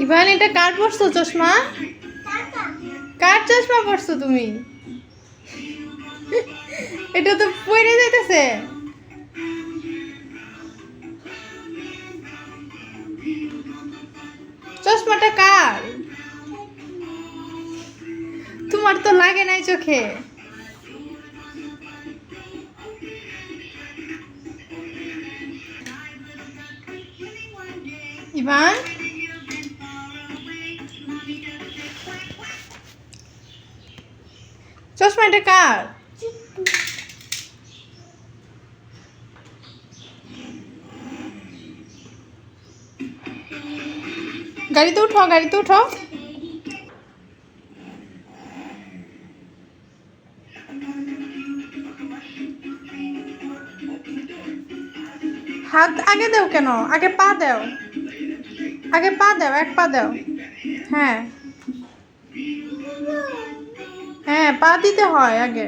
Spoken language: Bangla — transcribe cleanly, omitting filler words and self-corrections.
ইভান, এটা কার পরছো চশমা? কার চশমা পরছো তুমি? এটা তো পড়ে যাইতেছে। চশমাটা কার? তোমার তো লাগে নাই চোখে। ইভান, চশমাটা কার? গাড়িতে উঠো, গাড়িতে উঠো। হাত আগে দাও কেন? আগে পা দাও। আগে পা দাও, এক পা দাও। হ্যাঁ হ্যাঁ, পা দিতে হয় আগে।